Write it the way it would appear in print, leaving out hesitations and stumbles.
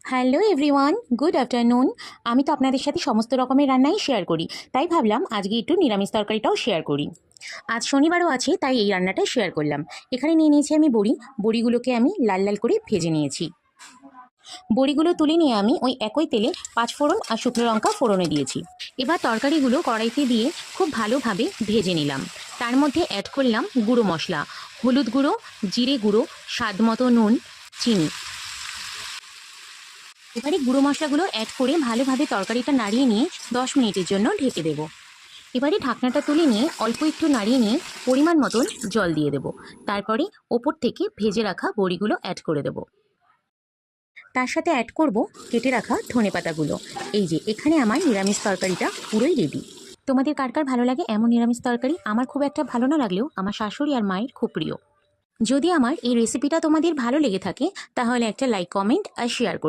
Hello everyone, good afternoon. আমি তো আপনাদের সাথে সমস্ত রকমের রান্নাই শেয়ার করি, তাই ভাবলাম আজকে একটু নিরামিষ তরকারিটাও শেয়ার করি। আজ শনিবারও আছে, তাই এই রান্নাটা শেয়ার করলাম। এখানে নিয়ে নিয়েছি আমি বড়িগুলোকে আমি লাল লাল করে ভেজে নিয়েছি। বড়িগুলো তুলে নিয়ে আমি ওই একই তেলে 5 ফোড়ন আর শুকনো লঙ্কা ফোড়নে দিয়েছি। এবার তরকারিগুলো কড়াইতে দিয়ে খুব ভালোভাবে ভেজে নিলাম। তার মধ্যে অ্যাড করলাম গুঁড়ো মশলা, হলুদ গুঁড়ো, জিরে গুঁড়ো, স্বাদ মতো নুন, চিনি। এবারে গুঁড়ো মশলাগুলো অ্যাড করে ভালোভাবে তরকারিটা নাড়িয়ে নিয়ে 10 মিনিটের জন্য ঢেকে দেবো। এবারে ঢাকনাটা তুলে নিয়ে অল্প একটু নাড়িয়ে নিয়ে পরিমাণ মতন জল দিয়ে দেবো। তারপরে ওপর থেকে ভেজে রাখা বড়িগুলো অ্যাড করে দেবো। তার সাথে অ্যাড করব কেটে রাখা ধনেপাতাগুলো। এই যে এখানে আমার নিরামিষ তরকারিটা পুরোই রেডি। তোমাদের কার কার ভালো লাগে এমন নিরামিষ তরকারি? আমার খুব একটা ভালো না লাগলেও আমার শাশুড়ি আর মায়ের খুব প্রিয়। যদি আমার এই রেসিপিটা তোমাদের ভালো লেগে থাকে তাহলে একটা লাইক, কমেন্ট আর শেয়ার করো।